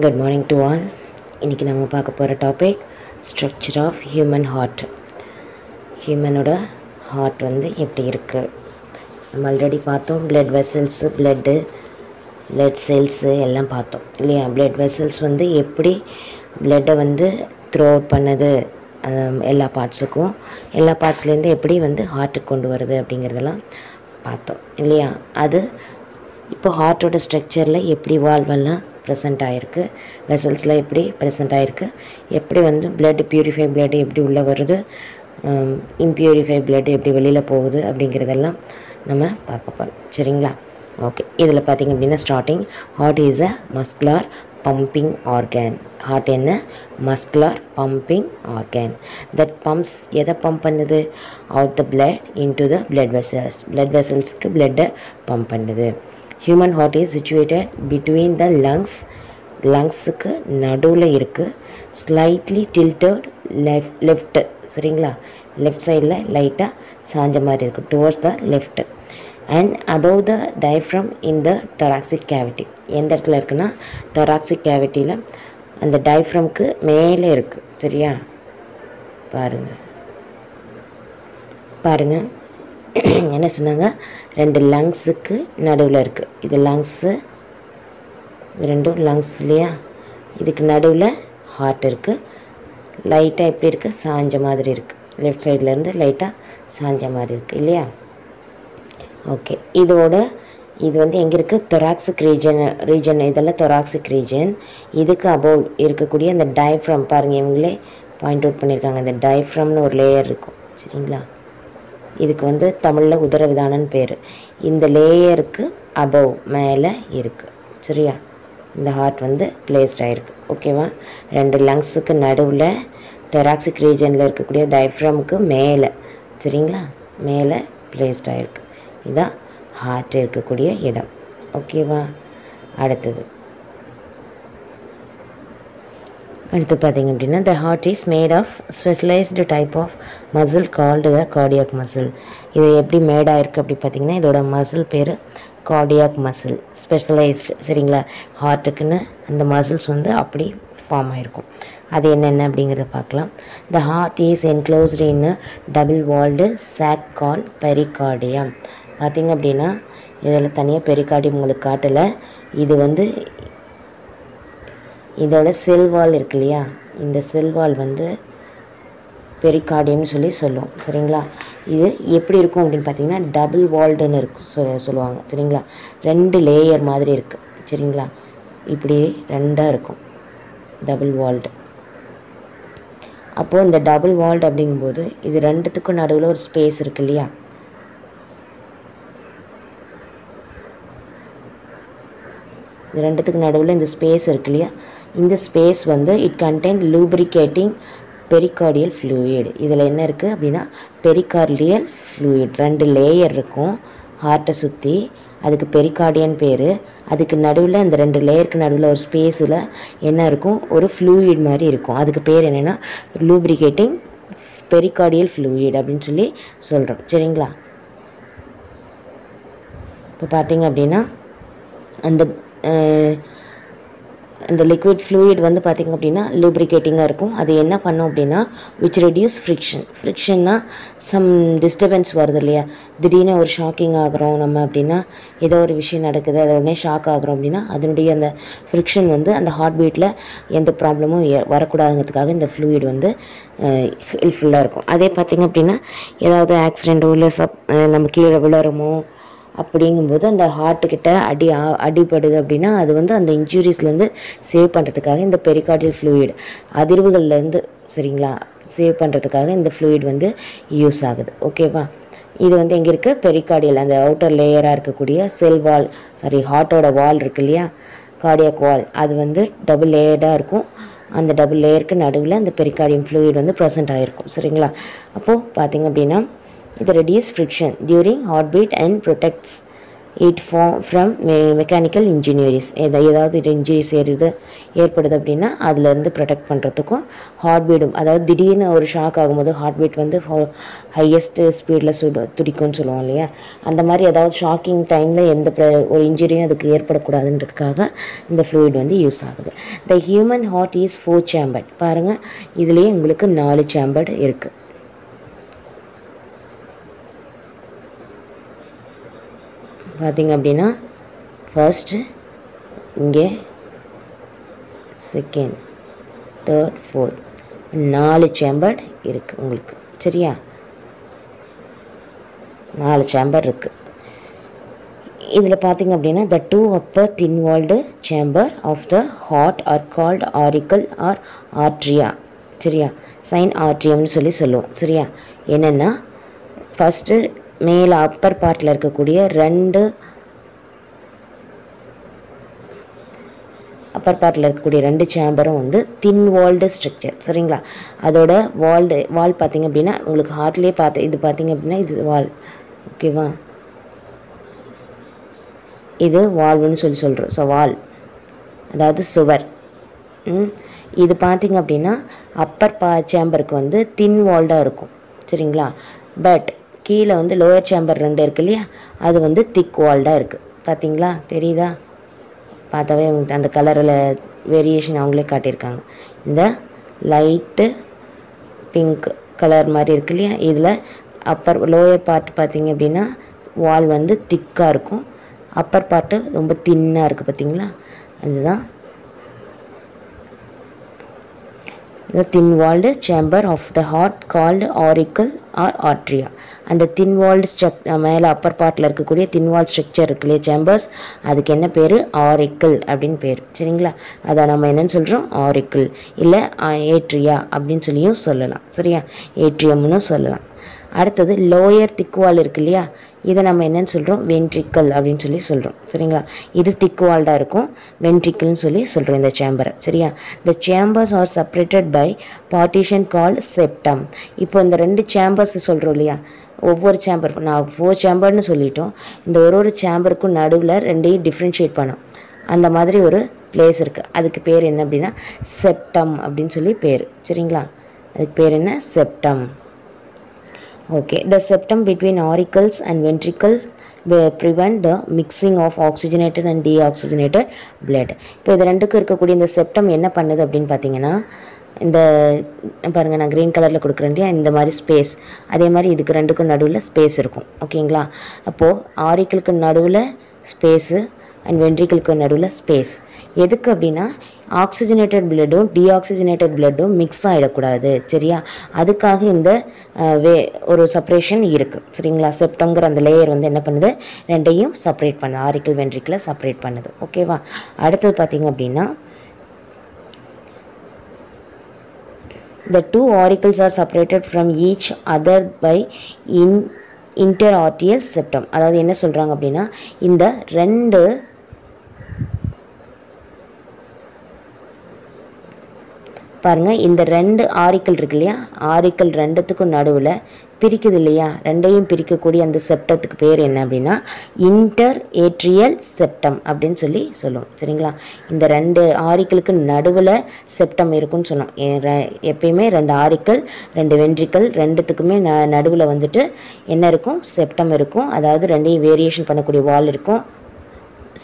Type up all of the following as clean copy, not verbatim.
Good morning to all. இன்னைக்கு நம்ம பார்க்க போகிற topic structure of human heart. ஹியூமனோட ஹார்ட் வந்து எப்படி இருக்குது நம்ம ஆல்ரெடி பார்த்தோம். பிளட் வெசல்ஸு, பிளட் செல்ஸு எல்லாம் பார்த்தோம் இல்லையா. பிளட் வெசல்ஸ் வந்து எப்படி பிளட்டை வந்து த்ரோ அவுட் பண்ணுது எல்லா பார்ட்ஸுக்கும், எல்லா பார்ட்ஸ்லேருந்து எப்படி வந்து ஹார்ட்டுக்கு கொண்டு வருது அப்படிங்கிறதெல்லாம் பார்த்தோம் இல்லையா. அது இப்போ ஹார்ட்டோட ஸ்ட்ரக்சரில் எப்படி வால்வெல்லாம் ப்ரெசென்ட் ஆகிருக்கு, வெசல்ஸில் எப்படி ப்ரெசென்ட் ஆகிருக்கு, எப்படி வந்து பிளட் பியூரிஃபை பிளட் எப்படி உள்ளே வருது, இம்பியூரிஃபை பிளட் எப்படி வெளியில் போகுது அப்படிங்கிறதெல்லாம் நம்ம பார்க்க போகிறோம். சரிங்களா? ஓகே. இதில் பார்த்திங்க அப்படின்னா starting heart is a muscular pumping organ. Heart என்ன? Muscular pumping organ. That pumps எதை பம்ப் பண்ணுது? Out the blood into the blood vessels. Blood வெசல்ஸுக்கு பிளட்டை பம்ப் பண்ணுது. Human heart is situated between the லங்ஸுக்கு நடுவில் இருக்குது. Slightly tilted left. சரிங்களா? லெஃப்ட் சைடில் லைட்டாக சாஞ்ச மாதிரி இருக்குது, towards the left. And above the diaphragm in the thoracic cavity. எந்த இடத்துல இருக்குன்னா thoracic cavityயில் அந்த டயஃப்ரம்க்கு மேலே இருக்குது. சரியா? பாருங்கள் என்ன சொன்னாங்க? ரெண்டு லங்ஸுக்கு நடுவில் இருக்குது. இது லங்ஸு, ரெண்டும் லங்ஸ் இல்லையா. இதுக்கு நடுவில் ஹார்ட் இருக்குது. லைட்டாக எப்படி இருக்குது? சாஞ்ச மாதிரி இருக்குது. லெஃப்ட் சைட்லேருந்து லைட்டாக சாஞ்ச மாதிரி இருக்குது இல்லையா. ஓகே. இது வந்து எங்கே இருக்குது? thoracic region. இதெல்லாம் thoracic ரீஜன். இதுக்கு அபோவ் இருக்கக்கூடிய அந்த டயஃப்ரம் பாருங்கள், இவங்களே பாயிண்ட் அவுட் பண்ணியிருக்காங்க. இந்த டயஃப்ரம்னு ஒரு லேயர் இருக்கும். சரிங்களா? இதுக்கு வந்து தமிழில் உதரவிதானன்னு பேர். இந்த லேயருக்கு அபவ் மேலே இருக்குது. சரியா? இந்த ஹார்ட் வந்து பிளேஸ்ட் ஆகிருக்கு. ஓகேவா? ரெண்டு லங்ஸுக்கு நடுவில் thoracic ரீஜனில் இருக்கக்கூடிய டயஃப்ரம்க்கு மேலே, சரிங்களா, மேலே பிளேஸ்ட் ஆகிருக்கு. இதுதான் ஹார்ட் இருக்கக்கூடிய இடம். ஓகேவா? அடுத்து பார்த்திங்க அப்படின்னா the heart is made of specialized type of muscle called the cardiac muscle. இது எப்படி மேட் ஆகிருக்கு அப்படி பார்த்திங்கன்னா இதோட மசில் பேர் கார்டியாக் மசில், ஸ்பெஷலைஸ்டு. சரிங்களா? ஹார்ட்டுக்குன்னு அந்த மசில்ஸ் வந்து அப்படி ஃபார்ம் ஆகிருக்கும். அது என்னென்ன அப்படிங்கிறத பார்க்கலாம். the heart is enclosed in a double walled sac called pericardium. பார்த்திங்க அப்படின்னா இதில் தனியாக பெரிகார்டியம் உங்களுக்கு காட்டலை. இது வந்து இதோட செல் வால் இருக்கு இல்லையா, இந்த செல் வால் வந்து பெரிகார்டியம்னு சொல்லுவோம். சரிங்களா? இது எப்படி இருக்கும் அப்படின்னு பார்த்தீங்கன்னா டபுள் வால்டுன்னு இருக்கும் சொல்லுவாங்க. சரிங்களா? ரெண்டு லேயர் மாதிரி இருக்குது. சரிங்களா? இப்படி ரெண்டாக இருக்கும், டபுள் வால்டு. அப்போது இந்த டபுள் வால்டு அப்படிங்கும்போது இது ரெண்டுத்துக்கும் நடுவில் ஒரு ஸ்பேஸ் இருக்கு இல்லையா. இது ரெண்டுத்துக்கு நடுவில் இந்த ஸ்பேஸ் இருக்கு இல்லையா. இந்த ஸ்பேஸ் வந்து it contain lubricating pericardial fluid. இதில் என்ன இருக்குது அப்படின்னா பெரிகார்டியல் ஃப்ளூயிட். ரெண்டு லேயர் இருக்கும் ஹார்ட்டை சுற்றி, அதுக்கு பெரிகார்டியன் பேர். அதுக்கு நடுவில் அந்த ரெண்டு லேயருக்கு நடுவில் ஒரு ஸ்பேஸில் என்ன இருக்கும்? ஒரு ஃப்ளூயிட் மாதிரி இருக்கும். அதுக்கு பேர் என்னென்னா லூப்ரிகேட்டிங் பெரிகார்டியல் ஃப்ளூயிட் அப்படின்னு சொல்கிறோம். சரிங்களா? இப்போ பார்த்தீங்க அப்படின்னா அந்த லிக்விட் ஃப்ளூயிட் வந்து பார்த்திங்க அப்படின்னா லூப்ரிகேட்டிங்காக இருக்கும். அது என்ன பண்ணும் அப்படின்னா விச் ரெடியூஸ் ஃப்ரிக்ஷன்னா சம் டிஸ்டர்பன்ஸ் வருது இல்லையா. திடீர்னு ஒரு ஷாக்கிங் ஆகிறோம் நம்ம அப்படின்னா, ஏதோ ஒரு விஷயம் நடக்குது, அது உடனே ஷாக் ஆகிறோம் அப்படின்னா அதனுடைய அந்த ஃப்ரிக்ஷன் வந்து அந்த ஹார்ட் பீட்டில் எந்த ப்ராப்ளமும் வரக்கூடாதுங்கிறதுக்காக இந்த ஃப்ளூயிட் வந்து ஹெல்ப்ஃபுல்லாக இருக்கும். அதே பார்த்திங்க அப்படின்னா ஏதாவது ஆக்சிடெண்ட்டோ இல்லை நம்ம கீழே விழறமோ அப்படிங்கும்போது அந்த ஹார்ட்டுக்கிட்ட அடிபடுது அப்படின்னா அது வந்து அந்த இன்ஜுரிஸ்லேருந்து சேவ் பண்ணுறதுக்காக இந்த பெரிகார்டியல் ஃப்ளூயிட் அதிர்வுகள்லேருந்து, சரிங்களா, சேவ் பண்ணுறதுக்காக இந்த ஃப்ளூயிட் வந்து யூஸ் ஆகுது. ஓகேவா? இது வந்து எங்கே இருக்குது? பெரிகார்டியல் அந்த அவுட்டர் லேயராக இருக்கக்கூடிய ஹார்ட்டோட வால் இருக்கு இல்லையா, கார்டியாக் வால். அது வந்து டபுள் லேயர்டாக இருக்கும். அந்த டபுள் லேயருக்கு நடுவில் அந்த பெரிகார்டியம் ஃப்ளூயிட் வந்து ப்ரெசென்ட் ஆகிருக்கும். சரிங்களா? அப்போது பார்த்திங்க அப்படின்னா இது reduce friction during heart beat and protects it from mechanical injuries. ஏதாவது இன்ஜுரிஸ் ஏற்படுது அப்படின்னா அதுலேருந்து ப்ரொடெக்ட் பண்ணுறதுக்கும், ஹார்ட் பீடும் அதாவது திடீர்னு ஒரு ஷாக் ஆகும்போது ஹார்ட் பீட் வந்து ஹையஸ்ட் ஸ்பீடில் துடிக்கும்னு சொல்லுவோம் இல்லையா, அந்த மாதிரி ஏதாவது ஷாக்கிங் டைமில் எந்த ஒரு இன்ஜுரியும் அதுக்கு ஏற்படக்கூடாதுன்றதுக்காக இந்த ஃப்ளூயிட் வந்து யூஸ் ஆகுது. The human heart is 4 chambered. பாருங்கள், இதுலேயே உங்களுக்கு 4 chambered இருக்குது. பார்த்தீங்க அப்படின்னா ஃபர்ஸ்ட் இங்கே, செகண்ட், தேர்ட், ஃபோர்த் 4 chambered இருக்குது உங்களுக்கு. சரியா, 4 chamber இருக்குது. இதில் பார்த்தீங்க அப்படின்னா the 2 upper thin walled chamber of the heart are called auricle or arteria. சரியா, சைன் ஆர்ட்ரியம்னு சொல்லுவோம். சரியா, என்னென்னா ஃபஸ்ட்டு மேலே அப்பர் பார்ட்டில் இருக்கக்கூடிய 2 சேம்பரும் வந்து தின் வால்டு ஸ்ட்ரக்சர். சரிங்களா, அதோட வால் பார்த்தீங்க அப்படின்னா உங்களுக்கு ஹார்ட்லேயே இது பார்த்தீங்க அப்படின்னா இது வால். ஓகேவா, இது வால்வுன்னு சொல்கிறோம். ஸோ வால் அதாவது சுவர். இது பார்த்தீங்க அப்படின்னா அப்பர் சேம்பருக்கு வந்து தின் வால்டாக இருக்கும். சரிங்களா, பட் கீழே வந்து லோயர் சேம்பர் 2 இருக்கு இல்லையா, அது வந்து திக் வால்டாக இருக்குது. பார்த்தீங்களா, தெரியுதா? பார்த்தாவே உங்களுக்கு அந்த கலரில் வேரியேஷன் அவங்களே காட்டியிருக்காங்க. இந்த லைட்டு பிங்க் கலர் மாதிரி இருக்கு இல்லையா, இதில் லோயர் பார்ட் பார்த்தீங்க அப்படின்னா வால் வந்து திக்காக இருக்கும், அப்பர் பார்ட்டு ரொம்ப தின்னாக இருக்குது. பார்த்தீங்களா, அதுதான் the thin walled chamber of the heart called auricle or arteria. அந்த thin walled மேலே அப்பர் பார்ட்டில் இருக்கக்கூடிய thin wall ஸ்ட்ரக்சர் இருக்கு இல்லையா, சேம்பர்ஸ், அதுக்கு என்ன பேர்? ஆரிக்கிள் அப்படின்னு பேர். சரிங்களா, அதை நம்ம என்னன்னு சொல்கிறோம்? ஆரிக்கிள் இல்லை ஏட்ரியா அப்படின்னு சொல்லியும் சொல்லலாம். சரியா, ஏட்ரியம்னு சொல்லலாம். அடுத்தது லோயர் திக்குவால் இருக்கு இல்லையா, இதை நம்ம என்னன்னு சொல்கிறோம்? வென்ட்ரிக்கல் அப்படின்னு சொல்கிறோம். சரிங்களா, இது திக்குவால்டாக இருக்கும், வென்ட்ரிக்கல்னு சொல்கிறோம் இந்த சேம்பரை. சரியா, the chambers are separated by partition called septum. இப்போ இந்த 2 chambers சொல்கிறோம் இல்லையா, ஒவ்வொரு சேம்பர் நான் 4 chamberன்னு சொல்லிட்டோம். இந்த ஒரு சேம்பருக்கும் நடுவில் 2ஐயும் டிஃப்ரென்ஷியேட் பண்ணோம். அந்த மாதிரி ஒரு பிளேஸ் இருக்குது, அதுக்கு பேர் என்ன அப்படின்னா செப்டம் அப்படின்னு சொல்லி பேர். சரிங்களா, அதுக்கு பேர் என்ன? Septum. Okay, the septum between auricles and ventricle prevent the mixing of oxygenated and deoxygenated blood. இப்போ இது ரெண்டுக்கும் இருக்கக்கூடிய இந்த செப்டம் என்ன பண்ணுது அப்படின்னு பார்த்தீங்கன்னா, இந்த பாருங்கள் நான் க்ரீன் கலரில் கொடுக்குறேன் இல்லையா, இந்த மாதிரி ஸ்பேஸ், அதே மாதிரி இதுக்கு ரெண்டுக்கும் நடுவில் ஸ்பேஸ் இருக்கும். ஓகேங்களா, அப்போது ஆரிக்கிளுக்கு நடுவில் ஸ்பேஸு அண்ட் வென்ட்ரிக்கிளுக்கு நடுவில் ஸ்பேஸ். எதுக்கு அப்படின்னா ஆக்சிஜனேட்டட் பிளட்டும் டீஆக்சிஜனேட்டட் பிளட்டும் மிக்ஸ் ஆகிடக்கூடாது. சரியா, அதுக்காக இந்த ஒரு செப்பரேஷன் இருக்குது. சரிங்களா, செப்டம்ங்கிற அந்த லேயர் வந்து என்ன பண்ணுது? 2ஐயும் செப்பரேட் பண்ணுது, ஆரிக்கிள் வென்ட்ரிக்கிளை செப்பரேட் பண்ணுது. ஓகேவா, அடுத்தது பார்த்தீங்க அப்படின்னா the 2 auricles are separated from each other by interarterial septum. அதாவது என்ன சொல்கிறாங்க அப்படின்னா, இந்த 2 பாருங்க, இந்த 2 ஆரிக்கிள் இருக்கு இல்லையா, ஆரிக்கிள் 2த்துக்கும் நடுவில் பிரிக்குது இல்லையா, 2ஐயும் பிரிக்கக்கூடிய அந்த செப்டத்துக்கு பேர் என்ன அப்படின்னா இன்டர் ஏட்ரியல் செப்டம் அப்படின்னு சொல்லுவோம். சரிங்களா, இந்த 2 ஆரிக்கிளுக்கு நடுவில் செப்டம் இருக்குன்னு சொன்னோம். எப்பயுமே 2 ஆரிக்கிள் 2 வென்ட்ரிக்கல் 2த்துக்குமே நடுவில் வந்துட்டு என்ன இருக்கும்? செப்டம் இருக்கும். அதாவது 2ஐயும் வேரியேஷன் பண்ணக்கூடிய வால் இருக்கும்,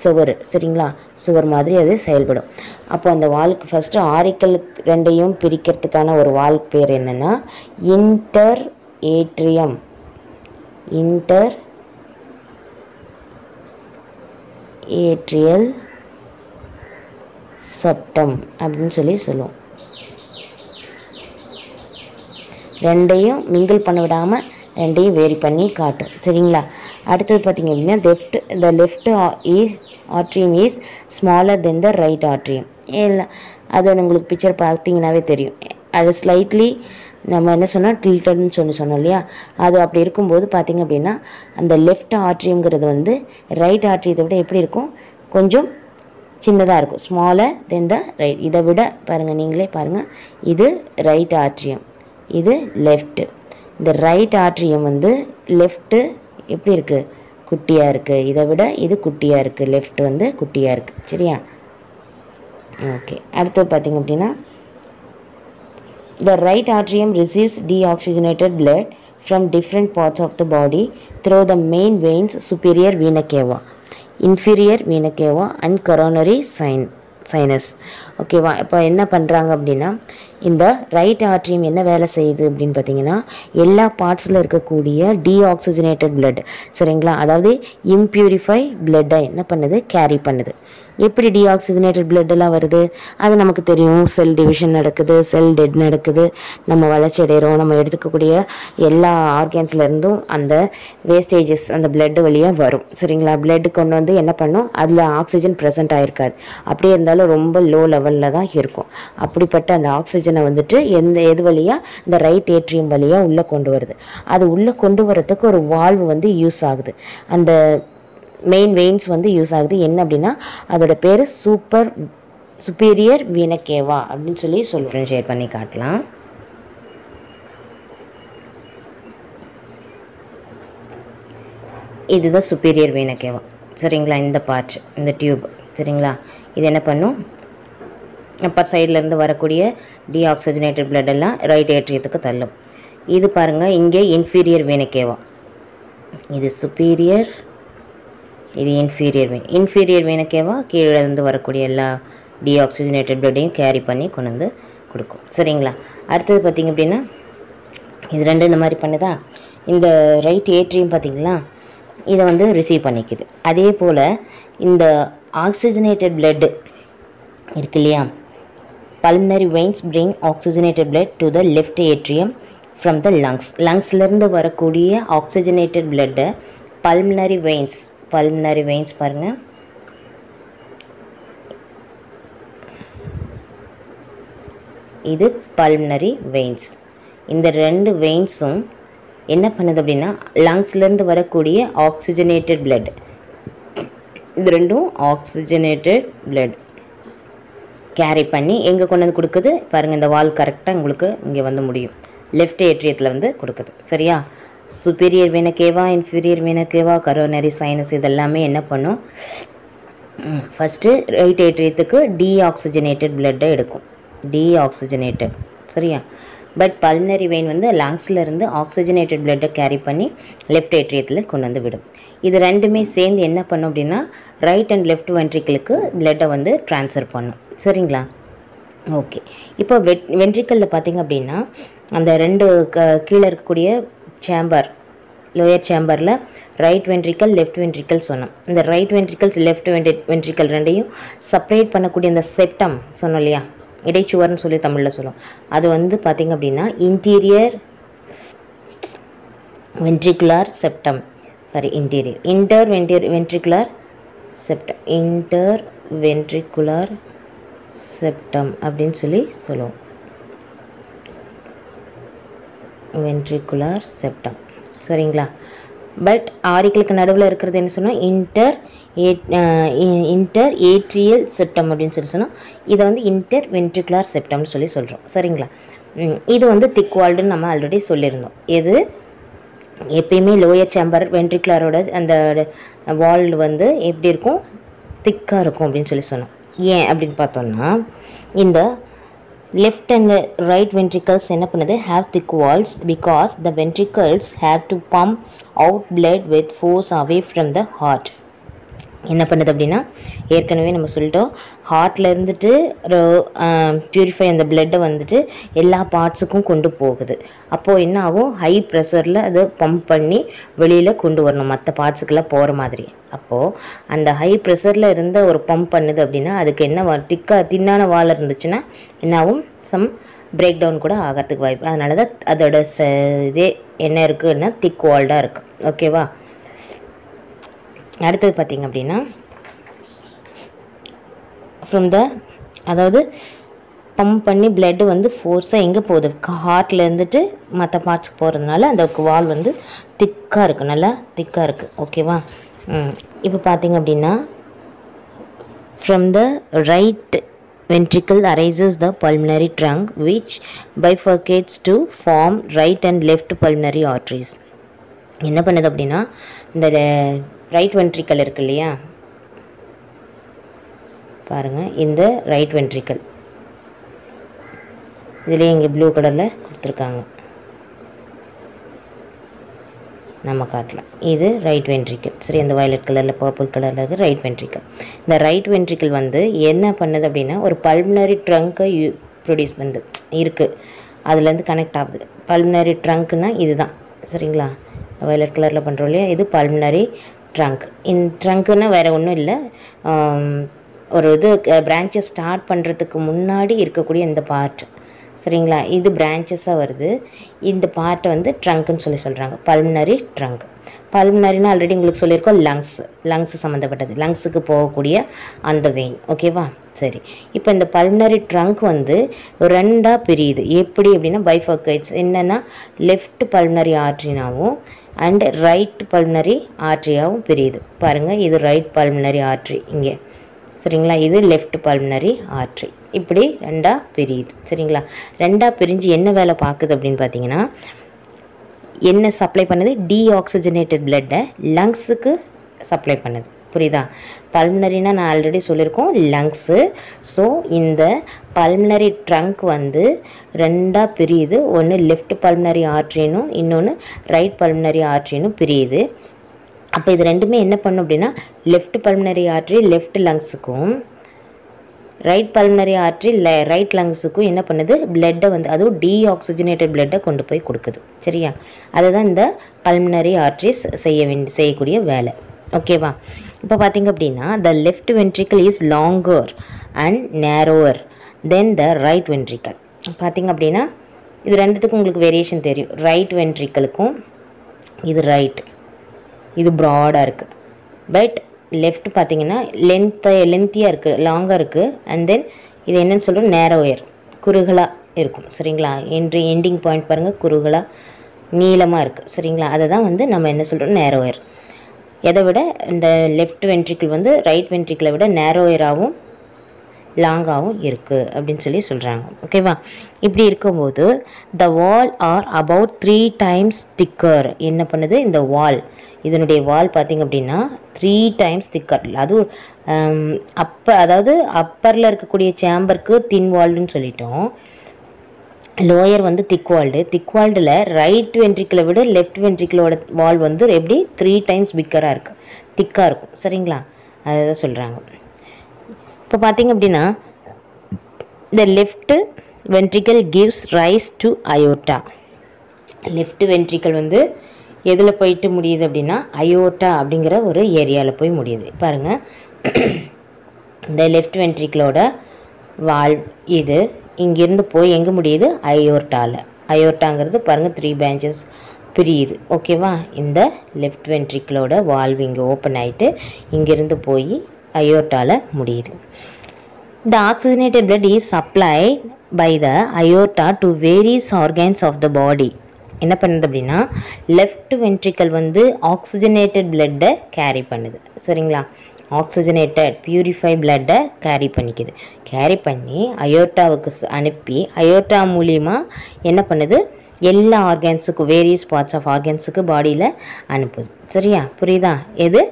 சுவர். சரிங்களா, சுவர் மாதிரி அது செயல்படும். அப்போ அந்த வாலுக்கு ஃபஸ்ட்டு ஆரிக்கிள் 2ஐயும் பிரிக்கிறதுக்கான ஒரு வால் பேர் என்னன்னா inter atrium. Inter atrial septum அப்படின்னு சொல்லுவோம். 2ஐயும் மிங்கிள் பண்ண விடாமல் 2ஐயும் வேரி பண்ணி காட்டும். சரிங்களா, அடுத்தது பார்த்தீங்க அப்படின்னா the left atrium is smaller than the right atrium. இல்லை, அது உங்களுக்கு பிக்சர் பார்த்தீங்கன்னாவே தெரியும். அது ஸ்லைட்லி நம்ம என்ன சொன்னால் டில்டட்னு சொன்னோம் இல்லையா, அது அப்படி இருக்கும்போது பார்த்தீங்க அப்படின்னா அந்த லெஃப்ட் ஆட்ரியம்ங்கிறது வந்து ரைட் ஆட்ரியத்தை விட எப்படி இருக்கும்? கொஞ்சம் சின்னதாக இருக்கும், ஸ்மாலர் தென் த ரைட். இதை விட பாருங்கள், நீங்களே பாருங்கள், இது ரைட் ஆட்ரியம், இது லெஃப்ட்டு. இந்த ரைட் ஆட்ரியம் வந்து லெஃப்ட்டு எப்படி இருக்குது? குட்டியாக இருக்குது, இதை விட இது குட்டியாக இருக்குது, லெஃப்ட் வந்து குட்டியாக இருக்குது. சரியா? ஓகே, அடுத்தது பார்த்திங்க அப்படின்னா the right atrium receives deoxygenated blood from different parts of the body through the main veins superior vena cava, inferior vena cava and coronary sinus. ஓகேவா? இப்போ என்ன பண்ணுறாங்க அப்படின்னா இந்த ரைட் ஆட்ரியம் என்ன வேலை செய்யுது அப்படின்னு பார்த்தீங்கன்னா எல்லா பார்ட்ஸில் இருக்கக்கூடிய டீஆக்சிஜனேட்டட் பிளட், சரிங்களா, அதாவது இம்பியூரிஃபை பிளட்டை என்ன பண்ணுது, கேரி பண்ணுது. எப்படி டீஆக்சிஜனேட்டட் பிளட் எல்லாம் வருது அது நமக்கு தெரியும். செல் டிவிஷன் நடக்குது, செல் டெட் நடக்குது, நம்ம வளர்ச்சி அடைகிறோம், நம்ம எடுத்துக்கக்கூடிய எல்லா ஆர்கன்ஸ்லேருந்தும் அந்த வேஸ்டேஜஸ் அந்த பிளட் வழியாக வரும். சரிங்களா? பிளட் கொண்டு வந்து என்ன பண்ணும், அதில் ஆக்சிஜன் ப்ரெசென்ட் ஆகிருக்காது, அப்படியே இருந்தாலும் ரொம்ப லோ லெவலில் தான் இருக்கும். அப்படிப்பட்ட அந்த ஆக்சிஜனை வந்துட்டு எது வழியாக, இந்த ரைட் ஏட்ரியம் வழியாக உள்ளே கொண்டு வருது. அது உள்ளே கொண்டு வரதுக்கு ஒரு வால்வு வந்து யூஸ் ஆகுது, அந்த மெயின் வெயின்ஸ் வந்து யூஸ் ஆகுது. என்ன அப்படின்னா அதோட பேர் சுப்பீரியர் வீனா கேவா அப்படின்னு சொல்லி டிஃபரன்ஷியேட் பண்ணி காட்டலாம். இதுதான் சுப்பீரியர் வீனா கேவா. சரிங்களா? இந்த பார்ட், இந்த டியூப், சரிங்களா, இது என்ன பண்ணும், அப்பர் சைட்லேருந்து வரக்கூடிய டீஆக்சிஜனேட்டட் பிளட் எல்லாம் ரைட் ஏட்ரியத்துக்கு தள்ளும். இது பாருங்கள், இங்கே இன்ஃபீரியர் வீனா கேவா, இது சுப்பீரியர், இது இன்ஃபீரியர் வீனா கேவா கீழே இருந்து வரக்கூடிய எல்லா டீஆக்சிஜனேட்டட் பிளட்டையும் கேரி பண்ணி கொண்டு வந்து கொடுக்கும். சரிங்களா? அடுத்தது பார்த்திங்க அப்படின்னா இது ரெண்டு இந்த மாதிரி பண்ணுதா, இந்த ரைட் ஏட்ரியம் பார்த்திங்களா இதை வந்து ரிசீவ் பண்ணிக்குது. அதே போல் இந்த ஆக்சிஜனேட்டட் பிளட்டு இருக்கு இல்லையா, pulmonary veins bring oxygenated blood to the left atrium from the lungs. லங்ஸ்லேருந்து வரக்கூடிய ஆக்சிஜனேட்டட் பிளட்டை pulmonary veins பாருங்க, இது pulmonary veins. இந்த ரெண்டு வெயின்ஸும் என்ன பண்ணுது அப்படின்னா லங்ஸ்லேருந்து வரக்கூடிய ஆக்சிஜனேட்டட் பிளட், இது ரெண்டும் ஆக்சிஜனேட்டட் பிளட் கேரி பண்ணி எங்கே கொண்டு வந்து கொடுக்குது பாருங்கள். இந்த வால் கரெக்டாக உங்களுக்கு இங்கே வந்து முடியும், லெஃப்ட் ஏட்ரியத்தில் வந்து கொடுக்குது. சரியா? சுப்பீரியர் வீனா கேவா, இன்ஃபீரியர் வீனா கேவா, கரோனரி சைனஸ் இதெல்லாமே என்ன பண்ணும், ஃபஸ்ட்டு ரைட் ஏட்ரியத்துக்கு டீஆக்சிஜனேட்டட் பிளட்டை எடுக்கும், டீஆக்சிஜனேட்டட். சரியா? பட் பல்மனரி வெயின் வந்து லங்ஸில் இருந்து ஆக்சிஜனேட்டட் பிளட்டை கேரி பண்ணி லெஃப்ட் ஏட்ரியத்தில் கொண்டு வந்து விடும். இது ரெண்டுமே சேர்ந்து என்ன பண்ணும் அப்படின்னா ரைட் அண்ட் லெஃப்ட் வென்ட்ரிக்கிளுக்கு பிளட்டை வந்து ட்ரான்ஸ்ஃபர் பண்ணும். சரிங்களா? ஓகே, இப்போ வென்ட்ரிக்கலில் பார்த்திங்க அப்படின்னா அந்த ரெண்டு கீழே இருக்கக்கூடிய சேம்பர், லோயர் சேம்பரில் ரைட் வென்ட்ரிக்கல், லெஃப்ட் வென்ட்ரிக்கல் சொன்னோம். இந்த ரைட் வென்ட்ரிக்கல்ஸ், லெஃப்ட் வென்ட்ரிக்கல் ரெண்டையும் செப்பரேட் பண்ணக்கூடிய அந்த செப்டம் சொன்னோம் இல்லையா, இடைச்சுவர்னு சொல்லி தமிழில் சொல்லுவோம். அது வந்து பார்த்திங்க அப்படின்னா interior ventricular septum, sorry inter ventricular septum அப்படின்னு சொல்லி சொல்லுவோம். Ventricular septum. சரிங்களா? பட் ஆரிகளுக்கு நடுவில் இருக்கிறது என்ன சொன்னால் இன்டர் ஏட்ரியல் செப்டம் அப்படின்னு சொல்லி சொன்னோம். இதை வந்து இன்டர் வென்ட்ரிகுலர் செப்டம்னு சொல்லி சொல்கிறோம். சரிங்களா? இது வந்து திக் வால்டுன்னு நம்ம ஆல்ரெடி சொல்லியிருந்தோம். எது எப்பயுமே லோயர் சேம்பர் வென்ட்ரிகுலரோட அந்த வால் வந்து எப்படி இருக்கும், திக்காக இருக்கும் அப்படின்னு சொல்லி சொன்னோம். ஏன் அப்படின்னு பார்த்தோம்னா இந்த left and right ventricles என்ன பண்ணுது, have thick walls because the ventricles have to pump out blood with force away from the heart. என்ன பண்ணுது அப்படின்னா ஏற்கனவே நம்ம சொல்லிட்டோம், ஹார்ட்டில் இருந்துட்டு பியூரிஃபை அந்த பிளட்டை வந்துட்டு எல்லா பார்ட்ஸுக்கும் கொண்டு போகுது. அப்போது என்ன ஆகும், ஹை ப்ரெஷரில் அதை பம்ப் பண்ணி வெளியில் கொண்டு வரணும் மற்ற பார்ட்ஸுக்கெல்லாம் போகிற மாதிரி. அப்போது அந்த ஹை ப்ரெஷரில் இருந்த ஒரு பம்ப் பண்ணுது அப்படின்னா அதுக்கு என்ன தின்னான வால் இருந்துச்சுன்னா என்னாகும், சம் பிரேக் டவுன் கூட ஆகிறதுக்கு வாய்ப்பு. அதனால தான் அதோட இதே என்ன இருக்குன்னா திக் வால்டாக இருக்குது. ஓகேவா? அடுத்தது பார்த்திங்க அப்படின்னா ஃப்ரம் த அதாவது பம்ப் பண்ணி பிளட்டு வந்து ஃபோர்ஸாக எங்கே போகுது, ஹார்ட்டில் இருந்துட்டு மற்ற பார்ட்ஸுக்கு போகிறதுனால அந்த வால் வந்து திக்காக இருக்குது, நல்லா திக்காக இருக்குது. ஓகேவா? இப்போ பார்த்திங்க அப்படின்னா from the right ventricle arises the pulmonary trunk which bifurcates to form right and left pulmonary arteries. என்ன பண்ணுது அப்படின்னா இந்த ரைட் வென்ட்ரிக்கல் இருக்கு இல்லையா, பாருங்கள் இந்த ரைட் வென்ட்ரிக்கல் இதுலேயே இங்கே ப்ளூ கலரில் கொடுத்துருக்காங்க, நம்ம காட்டலாம். இது ரைட் வென்ட்ரிக்கல். சரி, அந்த வயலட் கலரில் பர்பிள் கலரில் இருக்குது ரைட் வென்ட்ரிக்கல். இந்த ரைட் வென்ட்ரிக்கல் வந்து என்ன பண்ணுது அப்படின்னா ஒரு பல்மனரி ட்ரங்கை ப்ரொடியூஸ் வந்து இருக்குது, அதுலேருந்து கனெக்ட் ஆகுது. பல்மனரி ட்ரங்க்னா இதுதான், சரிங்களா, வயலட் கலரில் பண்ணுறோம் இல்லையா, இது பல்மனரி ட்ரங்க். இந்த ட்ரங்க்குன்னா வேறு ஒன்றும் இல்லை, ஒரு இது பிரான்ச்சஸ் ஸ்டார்ட் பண்ணுறதுக்கு முன்னாடி இருக்கக்கூடிய இந்த பார்ட், சரிங்களா, இது பிரான்ச்சஸாக வருது. இந்த பார்ட்டை வந்து ட்ரங்க்னு சொல்கிறாங்க, பல்மனரி ட்ரங்க். பல்மனரினா ஆல்ரெடி உங்களுக்கு சொல்லியிருக்கோம், லங்ஸ் சம்மந்தப்பட்டது, லங்ஸுக்கு போகக்கூடிய அந்த வெயின். ஓகேவா? சரி, இப்போ இந்த பல்மனரி ட்ரங்க் வந்து ரெண்டாக பிரியுது. எப்படி அப்படின்னா பைஃபர்கேட்ஸ். என்னென்னா லெஃப்ட் பல்மனரி ஆர்ட்ரினாவும் அண்ட் ரைட் பல்மனரி ஆர்ட்ரியாவும் பிரியுது. பாருங்கள், இது ரைட் பல்மனரி ஆர்ட்ரி இங்கே, சரிங்களா, இது லெஃப்ட் பல்மனரி ஆர்ட்ரி. இப்படி ரெண்டாக பிரியுது, சரிங்களா. ரெண்டாக பிரிஞ்சு என்ன வேலை பார்க்குது அப்படின்னு பார்த்தீங்கன்னா, என்ன சப்ளை பண்ணுது, டீஆக்சிஜனேட்டட் பிளட்டை லங்ஸுக்கு சப்ளை பண்ணுது. புரியுதா? பல்மனரினா நான் ஆல்ரெடி சொல்லியிருக்கோம் லங்ஸு. ஸோ இந்த பல்மனரி ட்ரங்க் வந்து ரெண்டாக பிரியுது. ஒன்று லெஃப்ட் பல்மனரி ஆர்ட்ரினும் இன்னொன்று ரைட் பல்மனரி ஆர்ட்ரினும் பிரியுது. அப்போ இது ரெண்டுமே என்ன பண்ணும் அப்படின்னா, லெஃப்ட் பல்மனரி ஆர்ட்ரி லெஃப்ட் லங்ஸுக்கும் ரைட் பல்மனரி ஆர்ட்ரி ரைட் லங்ஸுக்கும் என்ன பண்ணுது, பிளட்டை வந்து அதுவும் டீஆக்சிஜனேட்டட் பிளட்டை கொண்டு போய் கொடுக்குது. சரியா? அதுதான் இந்த பல்மனரி ஆர்ட்ரிஸ் செய்யக்கூடிய வேலை. ஓகேவா? இப்போ பார்த்தீங்க அப்படின்னா the left ventricle is longer and நேரோவர் then the right ventricle. பார்த்தீங்க அப்படின்னா இது ரெண்டுத்துக்கும் உங்களுக்கு வேரியேஷன் தெரியும். ரைட் வென்ட்ரிக்கலுக்கும் இது ரைட், இது ப்ராடாக இருக்குது. பட் லெஃப்ட் பார்த்தீங்கன்னா லென்த்தியாக இருக்குது, லாங்காக இருக்குது. அண்ட் தென் இது என்னன்னு சொல்கிறோம், நேரோயர், குறுகலாக இருக்கும். சரிங்களா? எண்டிங் பாயிண்ட் பாருங்கள், குறுகலாக நீளமாக இருக்குது. சரிங்களா? அதை தான் வந்து நம்ம என்ன சொல்கிறோம், நேரோயர். எதை விட இந்த லெஃப்ட் வென்ட்ரிக்கிள் வந்து ரைட் வென்ட்ரிக்கிளை விட நேரோயராகவும் லாங்காகவும் இருக்குது அப்படின்னு சொல்கிறாங்க. ஓகேவா? இப்படி இருக்கும்போது த வால் ஆர் அபவுட் 3 times திக்கர். என்ன பண்ணுது இந்த வால், இதனுடைய வால் பார்த்திங்க அப்படின்னா 3 times திக்கர். அதுவும் அதாவது அப்பரில் இருக்கக்கூடிய சேம்பருக்கு தின் வால்டுன்னு சொல்லிட்டோம், லோயர் வந்து திக் வால்டில் ரைட் வென்ட்ரிக்கிளை விட லெஃப்ட் வென்ட்ரிக்கிளோட வால் வந்து எப்படி 3 times பிக்கராக இருக்குது, திக்காக இருக்கும். சரிங்களா? அதை தான் சொல்கிறாங்க. இப்போ பார்த்தீங்க அப்படின்னா இந்த left ventricle gives rise to aorta. Left ventricle வந்து எதில் போயிட்டு முடியுது அப்படின்னா அயோர்டா அப்படிங்கிற ஒரு ஏரியாவில் போய் முடியுது. பாருங்கள், இந்த லெஃப்ட் வென்ட்ரிக்கலோட வால் இது இங்கேருந்து போய் எங்கே முடியுது, அயோர்டாவில். அயோர்டாங்கிறது பாருங்கள் 3 branches பிரியுது. ஓகேவா? இந்த லெஃப்ட் வென்ட்ரிக்கலோட வால்வு இங்கே ஓப்பன் ஆகிட்டு இங்கேருந்து போய் அயோர்டாவில் முடியுது. The oxygenated blood is supplied by the aorta to various organs of the body. என்ன பண்ணுது அப்படின்னா லெஃப்ட் வென்ட்ரிக்கல் வந்து ஆக்சிஜனேட்டட் பிளட்டை கேரி பண்ணுது. சரிங்களா? ஆக்சிஜனேட்டட் பியூரிஃபை பிளட்டை கேரி பண்ணிக்குது. கேரி பண்ணி அயோர்டாவுக்கு அனுப்பி அயோர்டா மூலியமாக என்ன பண்ணுது, எல்லா ஆர்கன்ஸுக்கும் வேரியஸ் பார்ட்ஸ் ஆஃப் ஆர்கன்ஸுக்கு பாடியில் அனுப்புது. சரியா? புரியுதா? எது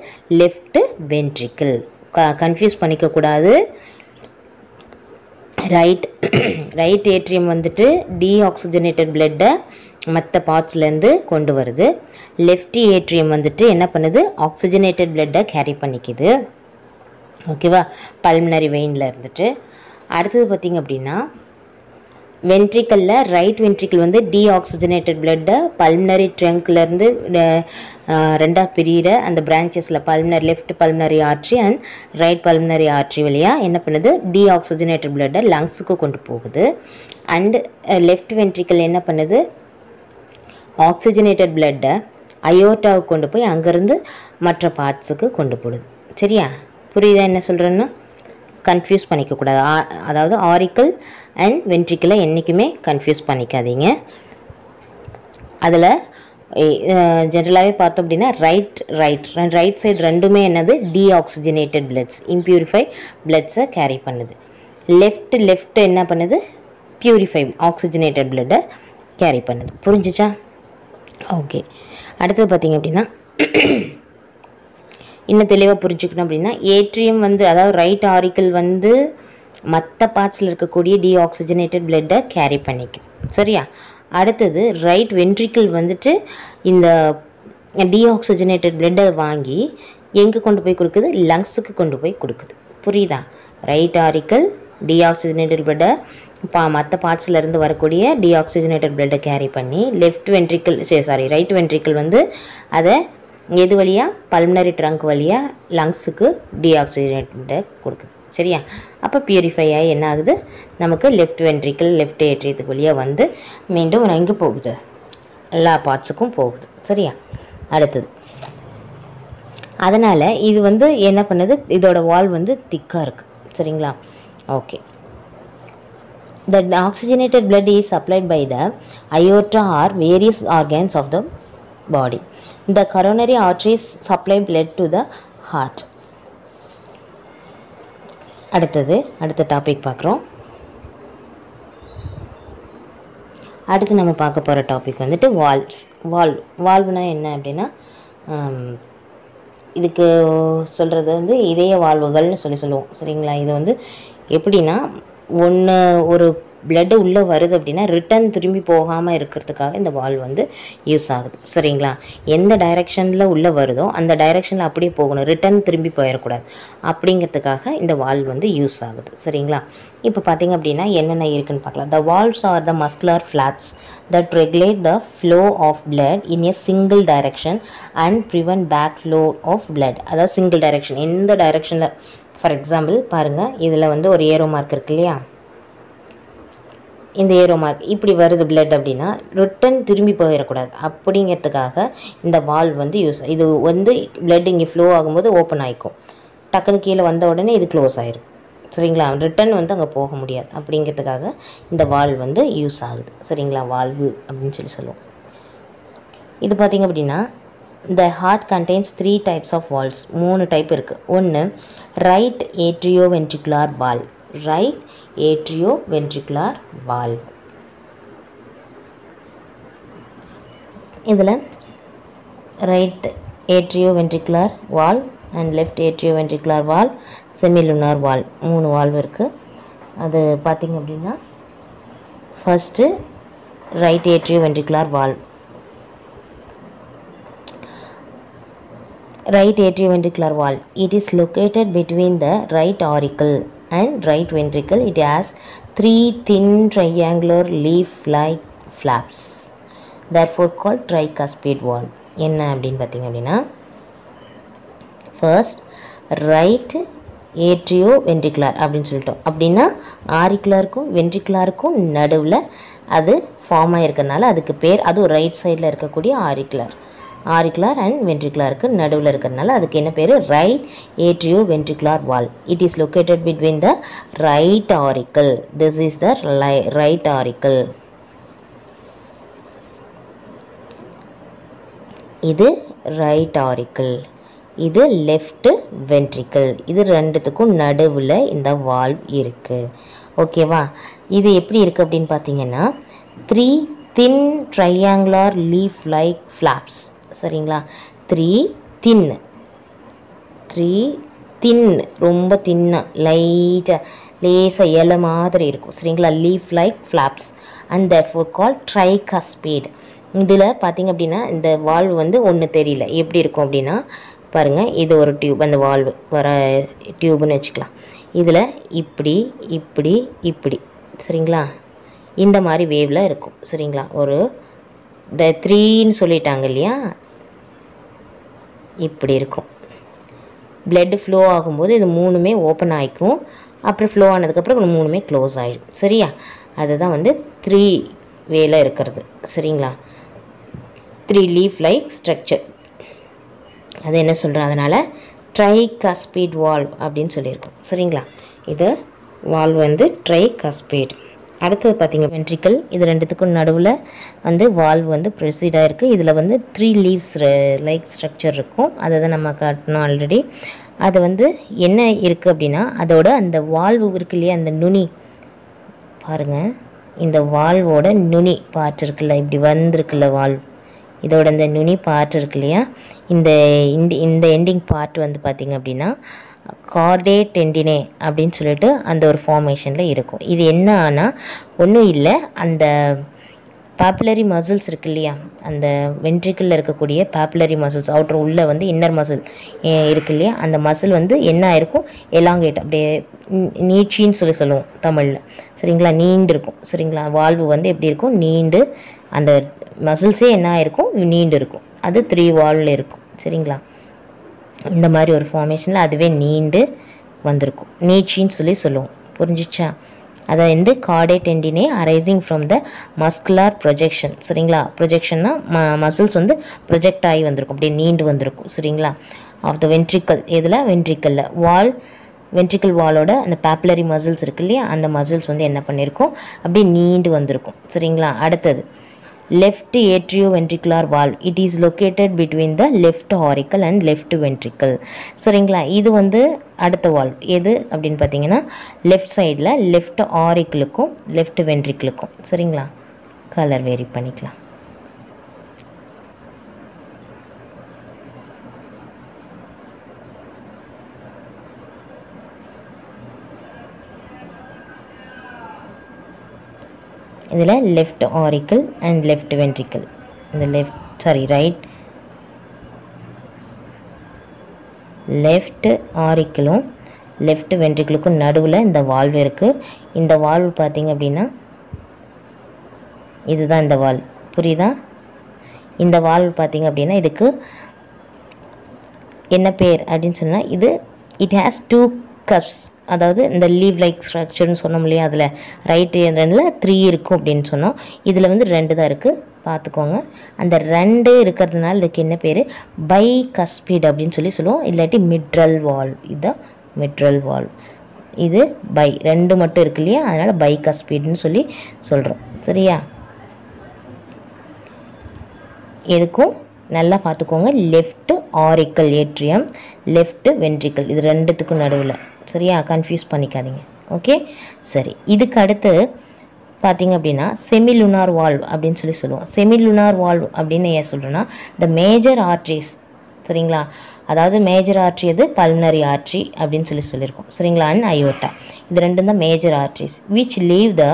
லெஃப்ட் வென்ட்ரிக்கிள், கன்ஃபியூஸ் பண்ணிக்கக்கூடாது. ரைட் ஏட்ரியம் வந்துட்டு டீஆக்சிஜனேட்டட் பிளட்டை மற்ற பார்ட்ஸ்லேருந்து கொண்டு வருது. லெஃப்ட் ஏட்ரியம் வந்துட்டு என்ன பண்ணுது, ஆக்சிஜனேட்டட் பிளட்டை கேரி பண்ணிக்குது. ஓகேவா? பல்மனரி வெயினில் இருந்துட்டு. அடுத்தது பார்த்திங்க அப்படின்னா வென்ட்ரிக்கலில் ரைட் வென்ட்ரிக்கல் வந்து டீஆக்சிஜனேட்டட் பிளட்டை பல்மனரி ட்ரங்க்லேருந்து ரெண்டாக பிரிகிற அந்த பிரான்ச்சஸில் left pulmonary artery and right pulmonary artery வழியாக என்ன பண்ணுது, டீஆக்சிஜனேட்டட் பிளட்டை லங்ஸுக்கு கொண்டு போகுது. அண்ட் லெஃப்ட் வென்ட்ரிக்கல் என்ன பண்ணுது, ஆக்சிஜனேட்டட் பிளட்டை அயோர்டாவுக்கு கொண்டு போய் அங்கேருந்து மற்ற பார்ட்ஸுக்கு கொண்டு போடுது. சரியா? புரியுதா என்ன சொல்கிறேன்னு? கன்ஃபியூஸ் பண்ணிக்கக்கூடாது. அதாவது ஆரிக்கல் அண்ட் வென்ட்ரிக்கிளை என்றைக்குமே கன்ஃபியூஸ் பண்ணிக்காதீங்க. அதில் ஜென்ரலாகவே பார்த்தோம் அப்படின்னா ரைட் சைடு ரெண்டுமே என்னது, டீஆக்சிஜனேட்டட் பிளட்ஸ், இம்பியூரிஃபை பிளட்ஸை கேரி பண்ணுது. லெஃப்ட் என்ன பண்ணுது, பியூரிஃபை ஆக்சிஜனேட்டட் பிளட்டை கேரி பண்ணுது. புரிஞ்சிச்சா? ஓகே. அடுத்தது பார்த்திங்க அப்படின்னா இன்னும் தெளிவாக புரிஞ்சுக்கணும் அப்படின்னா, ஏட்ரியம் வந்து அதாவது ரைட் ஆரிக்கல் வந்து மற்ற பார்ட்ஸில் இருக்கக்கூடிய டீஆக்சிஜனேட்டட் பிளட்டை கேரி பண்ணிக்குது. சரியா? அடுத்தது ரைட் வென்ட்ரிக்கிள் வந்துட்டு இந்த டீஆக்சிஜனேட்டட் பிளட்டை வாங்கி எங்கே கொண்டு போய் கொடுக்குது? லங்ஸுக்கு கொண்டு போய் கொடுக்குது. புரியுதா? ரைட் ஆரிக்கல் டீஆக்சிஜனேட்டட் பிளட்டை மற்ற பார்ட்ஸில் இருந்து வரக்கூடிய டீஆக்சிஜனேட்டட் பிளட்டை கேரி பண்ணி ரைட் வென்ட்ரிக்கிள் வந்து அதை எது வழியாக? பல்மனரி ட்ரங்க் வழியாக லங்ஸுக்கு டீஆக்சிஜனேட்டை கொடுக்குது. சரியா? அப்போ பியூரிஃபை ஆகி என்ன ஆகுது? நமக்கு லெஃப்ட் வென்ட்ரிக்கிள் லெஃப்ட் ஏட்ரியத்துக்கு வழியாக வந்து மீண்டும் எங்கே போகுது? எல்லா பார்ட்ஸுக்கும் போகுது. சரியா? அடுத்தது அதனால் இது வந்து என்ன பண்ணுது? இதோட வால் வந்து திக்காக இருக்குது. சரிங்களா? Okay. The oxygenated blood is supplied by the aorta or various organs of the body. The coronary arteries supply blood to the heart. அடுத்த டாபிக் பார்க்குறோம். அடுத்து நம்ம பார்க்க போகிற டாபிக் வந்துட்டு வால்வ்னா என்ன அப்படின்னா, இதுக்கு சொல்கிறது வந்து இதய வால்வுகள்னு சொல்லுவோம். சரிங்களா? இது வந்து எப்படின்னா, ஒரு பிளட்டு உள்ளே வருது அப்படின்னா ரிட்டன் திரும்பி போகாமல் இருக்கிறதுக்காக இந்த வால்வ் வந்து யூஸ் ஆகுது. சரிங்களா? எந்த டைரெக்ஷனில் உள்ளே வருதோ அந்த டைரெக்ஷனில் அப்படியே போகணும், ரிட்டன் திரும்பி போயிடக்கூடாது. அப்படிங்கிறதுக்காக இந்த வால்வ் வந்து யூஸ் ஆகுது. சரிங்களா? இப்போ பார்த்தீங்க அப்படின்னா என்னென்ன இருக்குன்னு பார்க்கலாம். The valves are the muscular flaps that regulate the flow of blood in a single direction and prevent backflow of blood. அதாவது சிங்கிள் டைரெக்ஷன், எந்த டைரெக்ஷனில். ஃபார் எக்ஸாம்பிள் பாருங்கள், இதில் வந்து ஒரு ஏரோ மார்க் இருக்கு இல்லையா? இந்த ஏரோ மார்க் இப்படி வருது பிளட் அப்படின்னா ரிட்டன் திரும்பி போயிடக்கூடாது. அப்படிங்கிறதுக்காக இந்த வால்வ் வந்து இது வந்து பிளட் இங்கே ஃப்ளோ ஆகும்போது ஓப்பன் ஆகிக்கும், டக்குன்னு கீழே வந்த உடனே இது க்ளோஸ் ஆகிரும். சரிங்களா? ரிட்டன் வந்து அங்கே போக முடியாது. அப்படிங்கிறதுக்காக இந்த வால்வ் வந்து யூஸ் ஆகுது. சரிங்களா? வால்வு அப்படின்னு சொல்லுவோம். இது பார்த்திங்க அப்படின்னா, the heart contains 3 types of valves. 3 type இருக்குது. ஒன்று right atrioventricular valve. Right atrioventricular valve. இதில் right atrioventricular valve and left atrioventricular valve, semilunar valve, 3 valve இருக்குது. அது பார்த்திங்க அப்படின்னா, first right atrioventricular valve. Right atrioventricular valve. It is located between the right auricle and right ventricle. It has 3 thin triangular leaf-like flaps, therefore called tricuspid valve. என்ன அப்படின்னு பார்த்தீங்க அப்படின்னா, first right atrioventricular அப்படின்னு சொல்லிட்டோம். அப்படின்னா ஆரிக்குலருக்கும் வென்ட்ரிகுலருக்கும் நடுவில் அது ஃபார்ம் ஆகிருக்கிறதுனால அதுக்கு பேர், அதுவும் ரைட் சைடில் இருக்கக்கூடிய ஆரிக்குலர் அண்ட் வென்ட்ரிகுலருக்கு நடுவில் இருக்கிறதுனால அதுக்கு என்ன பேர்? Right atrioventricular valve. It is located between the right auricle. This is the right auricle. இது ரைட் ஆரிக்கல், இது லெஃப்ட் வென்ட்ரிக்கல். இது ரெண்டுத்துக்கும் நடுவில் இந்த வால்வ் இருக்குது. ஓகேவா? இது எப்படி இருக்குது அப்படின்னு பார்த்தீங்கன்னா, 3 thin triangular leaf-like flaps. சரிங்களா? 3 thin ரொம்ப தின்னாக லைட்டாக லேசாக இலை மாதிரி இருக்கும். சரிங்களா? Leaf like flaps and therefore called tricuspid. இதில் பார்த்திங்க அப்படின்னா இந்த வால்வ் வந்து ஒன்று தெரியல எப்படி இருக்கும் அப்படின்னா, பாருங்கள், இது ஒரு டியூப், அந்த வால்வ் வர டியூப்னு வச்சுக்கலாம். இதில் இப்படி இப்படி இப்படி, சரிங்களா? இந்த மாதிரி வேவில் இருக்கும். சரிங்களா? ஒரு 3ன்னு சொல்லிட்டாங்க இல்லையா? இப்படி இருக்கும். பிளட் ஃப்ளோ ஆகும்போது இது 3மே ஓப்பன் ஆகிக்கும், அப்புறம் ஃப்ளோ ஆனதுக்கப்புறம் இது 3மே க்ளோஸ் ஆகிடும். சரியா? அதுதான் வந்து 3 வேல இருக்கிறது. சரிங்களா? 3 லீஃப் லைக் ஸ்ட்ரக்சர். அது என்ன சொல்கிறேன், அதனால் ட்ரைகஸ்பிட் வால்வ் அப்படின்னு சொல்லியிருக்கோம். சரிங்களா? இது வால்வ் வந்து ட்ரைகஸ்பிட். அடுத்தது பார்த்திங்க வென்ட்ரிக்கல். இது ரெண்டுத்துக்கும் நடுவில் வந்து வால்வ் வந்து ப்ரொசீடாக இருக்குது. இதில் வந்து 3 லீவ்ஸ் லைக் ஸ்ட்ரக்சர் இருக்கும். அதை தான் நம்ம காட்டணும் ஆல்ரெடி. அது வந்து என்ன இருக்குது அப்படின்னா, அதோட அந்த வால்வு இருக்கு இல்லையா, அந்த நுனி பாருங்கள், இந்த வால்வோட நுனி பார்ட் இருக்குல்ல, இப்படி வந்திருக்குல்ல வால்வ், இதோட இந்த நுனி பார்ட் இருக்கு இல்லையா, இந்த இந்த எண்டிங் பார்ட் வந்து பார்த்திங்க அப்படின்னா கார்டே டெண்டினே அப்படின்னு சொல்லிட்டு அந்த ஒரு ஃபார்மேஷனில் இருக்கும். இது என்ன ஆனால் ஒன்றும் இல்லை, அந்த பாப்புலரி மசில்ஸ் இருக்கு இல்லையா, அந்த வென்ட்ரிக்கிளில் இருக்கக்கூடிய பாப்புலரி மசில்ஸ் அவுட்டர் உள்ளே வந்து இன்னர் மசில் இருக்கு இல்லையா, அந்த மசில் வந்து என்ன ஆயிருக்கும், எலாங்கேட் அப்படியே நீட்சின்னு சொல்லுவோம் தமிழில். சரிங்களா, நீண்டு இருக்கும். சரிங்களா, வால்வு வந்து எப்படி இருக்கும், நீண்டு அந்த மசில்ஸே என்ன ஆயிருக்கும், நீண்டு இருக்கும். அது 3 வால்வில் இருக்கும். சரிங்களா, இந்த மாதிரி ஒரு ஃபார்மேஷனில் அதுவே நீண்டு வந்திருக்கும், நீட்சின்னு சொல்லுவோம். புரிஞ்சிச்சா? அதை வந்து chordae tendineae arising from the muscular projection. சரிங்களா, ப்ரொஜெக்ஷன்னா மசில்ஸ் வந்து ப்ரொஜெக்ட் ஆகி வந்திருக்கும், அப்படியே நீண்டு வந்திருக்கும். சரிங்களா, ஆஃப் த வென்ட்ரிக்கல், இதில் வென்ட்ரிக்கலில் வால், வென்ட்ரிக்கல் வாலோட அந்த பாப்புலரி மசில்ஸ் இருக்கு இல்லையா, அந்த மசில்ஸ் வந்து என்ன பண்ணியிருக்கும், அப்படியே நீண்டு வந்திருக்கும். சரிங்களா, அடுத்தது left atrioventricular valve. It is located between the left auricle and left ventricle. சரிங்களா, இது வந்து அடுத்த வால்வ் எது அப்படின்னு பார்த்தீங்கன்னா லெஃப்ட் சைடில் லெஃப்ட் ஆரிக்கிளுக்கும் லெஃப்ட் வென்ட்ரிக்கிளுக்கும். சரிங்களா, கலர் வேரி பண்ணிக்கலாம். இதில் left auricle and left ventricle, இந்த லெஃப்ட் ஆரிக்கிளும் லெஃப்ட் வென்ட்ரிக்கிளுக்கும் நடுவில் இந்த வால்வு இருக்குது. இந்த வால்வு பார்த்தீங்க அப்படின்னா இதுதான் இந்த வால்வு. புரியுதா? இந்த வால்வு பார்த்தீங்க அப்படின்னா இதுக்கு என்ன பேர் அப்படின்னு சொன்னால், இது இட் ஹேஸ் 2 கஸ்ப்ஸ், அதாவது இந்த லீவ் லைக் ஸ்ட்ரக்சர்னு சொன்னோம் இல்லையா, அதில் ரைட் ஹேண்டில் 3 இருக்கும் அப்படின்னு சொன்னோம். இதில் வந்து 2 தான் இருக்குது, பார்த்துக்கோங்க. அந்த 2 இருக்கிறதுனால இதுக்கு என்ன பேர், பை கஸ்பிட் அப்படின்னு சொல்லுவோம், இல்லாட்டி மிட்ரல் வால்வ். இதுதான் மிட்ரல் வால்வ். இது பை 2 மட்டும் இருக்கு இல்லையா, அதனால் பை கஸ்பிட்னு சொல்கிறோம். சரியா, எதுக்கும் நல்லா பார்த்துக்கோங்க. Left auricle atrium, left ventricle, இது 2த்துக்கும் நடுவில். சரியா, கன்ஃபியூஸ் பண்ணிக்காதீங்க. ஓகே, சரி. இதுக்கு அடுத்து பார்த்தீங்க அப்படின்னா செமிலுனார் வால்வ் அப்படின்னு சொல்லுவோம். செமிலுனார் வால்வ் அப்படின்னு ஏன் சொல்கிறோன்னா, த மேஜர் ஆர்ட்ரிஸ். சரிங்களா, அதாவது மேஜர் ஆர்ட்ரி எது, பல்மனரி ஆர்ட்ரி அப்படின்னு சொல்லியிருக்கோம். சரிங்களா, அண்ட் அயோட்டா, இது 2 தான் major arteries. Which leave the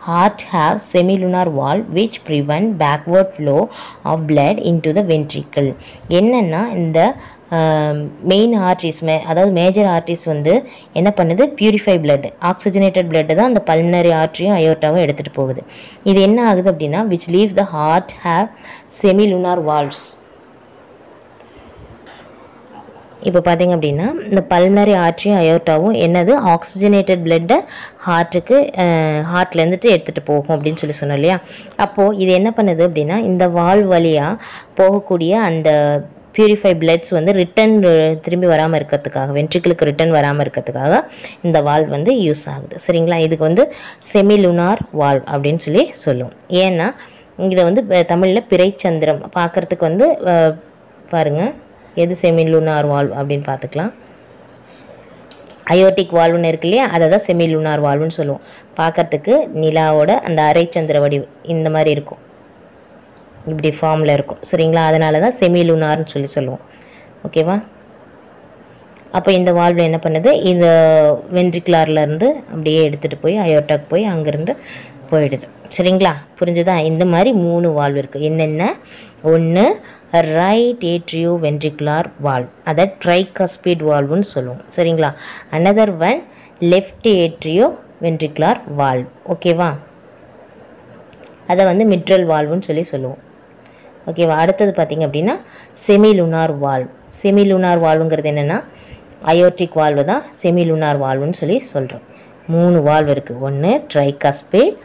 heart have semilunar valve which prevent backward flow of blood into the ventricle. என்னென்னா இந்த மெயின் ஆர்ட்ரிஸ், அதாவது மேஜர் ஆர்ட்ரிஸ் வந்து என்ன பண்ணுது, பியூரிஃபை பிளட், ஆக்சிஜனேட்டட் பிளட் தான் அந்த பல்மனரி ஆர்ட்ரியும் அயோட்டாவும் எடுத்துகிட்டு போகுது. இது என்ன ஆகுது அப்படின்னா, which leaves the heart have semilunar valves. இப்போ பார்த்தீங்க அப்படின்னா இந்த பல்மனரி ஆர்ட்ரியும் அயோட்டாவும் என்னது, ஆக்சிஜனேட்டட் பிளட்டை ஹார்ட்லேருந்துட்டு எடுத்துகிட்டு போகும் அப்படின்னு சொன்னோம் இல்லையா. அப்போது இது என்ன பண்ணுது அப்படின்னா, இந்த வால்வ் வழியாக போகக்கூடிய அந்த பியூரிஃபை பிளட்ஸ் வந்து திரும்பி வராமல் இருக்கிறதுக்காக, வென்ட்ரிக்கிளுக்கு ரிட்டர்ன் வராமல் இருக்கிறதுக்காக இந்த வால்வ் வந்து யூஸ் ஆகுது. சரிங்களா, இதுக்கு வந்து செமிலுனார் வால்வ் அப்படின்னு சொல்லுவோம். ஏன்னா இதை வந்து தமிழில் பிறைச்சந்திரம் பார்க்குறதுக்கு வந்து பாருங்கள், எது செமிலுனார் வால்வ் அப்படின்னு பார்த்துக்கலாம். அயோட்டிக் வால்வுன்னு இருக்கு இல்லையா, அதை தான் செமிலுனார் வால்வுன்னு சொல்லுவோம். பார்க்கறதுக்கு நிலாவோட அந்த அரைச்சந்திர வடிவு இந்த மாதிரி இருக்கும், இப்படி ஃபார்மில் இருக்கும். சரிங்களா, அதனால தான் செமிலுனார்னு சொல்லுவோம். ஓகேவா, அப்போ இந்த வால்வில் என்ன பண்ணுது, இந்த வென்ட்ரிகுலர்லேருந்து அப்படியே எடுத்துகிட்டு போய் அயோட்டாக்கு போய் அங்கேருந்து போயிடுது. சரிங்களா, புரிஞ்சுதா? இந்த மாதிரி 3 வால்வ் இருக்குது. என்னென்ன, ஒன்று ரைட் ஏட்ரியோ வென்ட்ரிகுலர் வால்வ், அதை ட்ரைகஸ்பிட் வால்வுன்னு சொல்லுவோம். சரிங்களா, another one left atrio ventricular valve. ஓகேவா, அதை வந்து மிட்ரல் வால்வுன்னு சொல்லுவோம். ஓகேவா, அடுத்தது பார்த்தீங்க அப்படின்னா செமிலுனார் வால்வ். செமிலுனார் வால்வுங்கிறது என்னென்னா, அயோட்டிக் வால்வு தான் செமிலுனார் வால்வுன்னு சொல்கிறோம். 3 வால்வ் இருக்குது. ஒன்று tricuspid,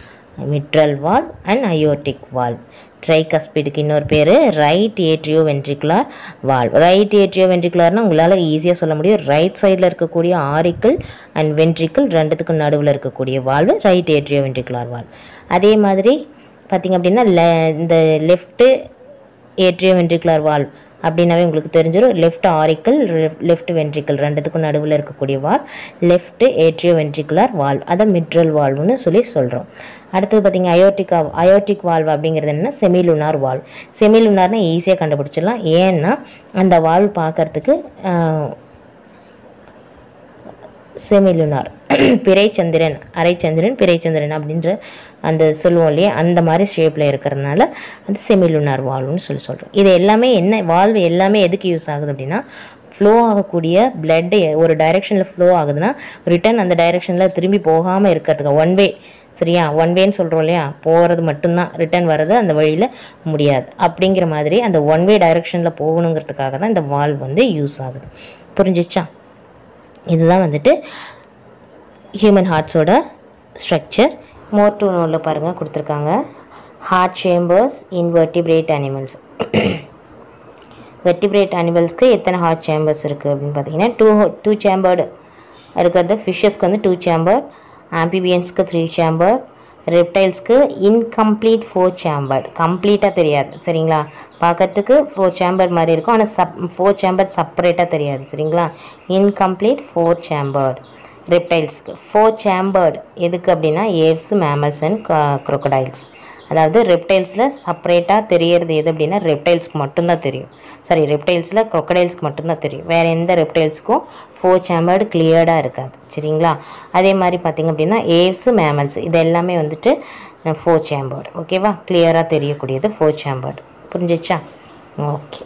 mitral valve and aortic valve. ட்ரைகஸ்பிடுக்கு இன்னொரு பேர் right atrioventricular valve. Right ஏட்ரியோ வென்ட்ரிகுலர்னால் உங்களால் ஈஸியாக சொல்ல முடியும், ரைட் சைடில் இருக்கக்கூடிய ஆரிக்கிள் அண்ட் வென்ட்ரிக்கிள் 2த்துக்கும் நடுவில் இருக்கக்கூடிய valve right atrioventricular valve. அதே மாதிரி பார்த்திங்க அப்படின்னா இந்த லெஃப்ட் ஏட்ரியோ வென்ட்ரிகுலர் வால்வ் அப்படின்னாவே உங்களுக்கு தெரிஞ்சிடும், லெஃப்ட் ஆரிக்கிள் லெஃப்ட் வென்ட்ரிக்கிள் 2த்துக்கும் நடுவில் இருக்கக்கூடிய valve left atrio ventricular valve, அதை மிட்ரல் வால்வுன்னு சொல்கிறோம். அடுத்தது பார்த்தீங்க அயோர்டிக் வால்வ் அப்படிங்கிறது என்ன, செமிலுனார் வால்வ். செமிலுனார்னா ஈஸியாக கண்டுபிடிச்சிடலாம். ஏன்னா அந்த வால்வ் பார்க்கறதுக்கு செமிலுனார் பிறைச்சந்திரன், அரைச்சந்திரன், பிறைச்சந்திரன் அப்படின்ற அந்த சொல்லுவோம் இல்லையா, அந்த மாதிரி ஷேப்பில் இருக்கிறதுனால அது செமிலுனார் வால்வ்னு சொல்கிறோம். இது எல்லாமே என்ன, வால்வ் எல்லாமே எதுக்கு யூஸ் ஆகுது அப்படின்னா, ஃப்ளோ ஆகக்கூடிய பிளட் ஒரு டைரெக்ஷனில் ஃப்ளோ ஆகுதுன்னா ரிட்டர்ன் அந்த டைரெக்ஷனில் திரும்பி போகாமல் இருக்கிறதுக்கு, ஒன் வே, சரியா, ஒன் வேன்னு சொல்கிறோம் இல்லையா, போகிறது மட்டும்தான், ரிட்டர்ன் வர்றது அந்த வழியில் முடியாது. அப்படிங்கிற மாதிரி அந்த ஒன் வே டைரெக்ஷனில் போகணுங்கிறதுக்காக தான் இந்த வால்வ் வந்து யூஸ் ஆகுது. புரிஞ்சிச்சா? இதுதான் வந்துட்டு ஹியூமன் ஹார்ட்ஸோட ஸ்ட்ரக்சர். மோர் டு நோவில் பாருங்கள் கொடுத்துருக்காங்க. ஹார்ட் சேம்பர்ஸ் இன் வெர்டிபிரேட் அனிமல்ஸ். வெர்டிபிரேட் அனிமல்ஸ்க்கு எத்தனை ஹார்ட் சேம்பர்ஸ் இருக்குது அப்படின்னு பார்த்தீங்கன்னா டூ சேம்பர்டு இருக்கிறது. ஃபிஷ்ஷஸ்க்கு வந்து 2 சேம்பர், ஆம்பிபியன்ஸ்க்கு 3 சேம்பர், ரெப்டைல்ஸ்க்கு இன்கம்ப்ளீட் 4 சேம்பர். கம்ப்ளீட்டாக தெரியாது, சரிங்களா, பார்க்கறதுக்கு 4 சேம்பர் மாதிரி இருக்கும், ஆனால் 4 சேம்பர் செப்பரேட்டாக தெரியாது, சரிங்களா. Incomplete 4 chambered. ரெப்டைல்ஸ்க்கு 4 சேம்பர்டு எதுக்கு அப்படின்னா ஏவ்ஸ், மேமல்ஸ் அண்ட் crocodiles. அதாவது ரெப்டைல்ஸில் செப்பரேட்டாக தெரியறது எது அப்படின்னா ரெப்டைல்ஸ்க்கு மட்டும்தான் தெரியும். சாரி, ரெப்டைல்ஸில் crocodileஸ்க்கு மட்டும்தான் தெரியும். வேறு எந்த ரெப்டைல்ஸ்க்கும் 4 சேம்பர்டு கிளியர்டாக இருக்காது, சரிங்களா. அதே மாதிரி பார்த்திங்க அப்படின்னா ஏவ்ஸ், மேமல்ஸ் இது எல்லாமே வந்துட்டு 4 சேம்பர்டு. ஓகேவா, கிளியராக தெரியக்கூடியது 4 சேம்பர்டு. புரிஞ்சிச்சா? ஓகே.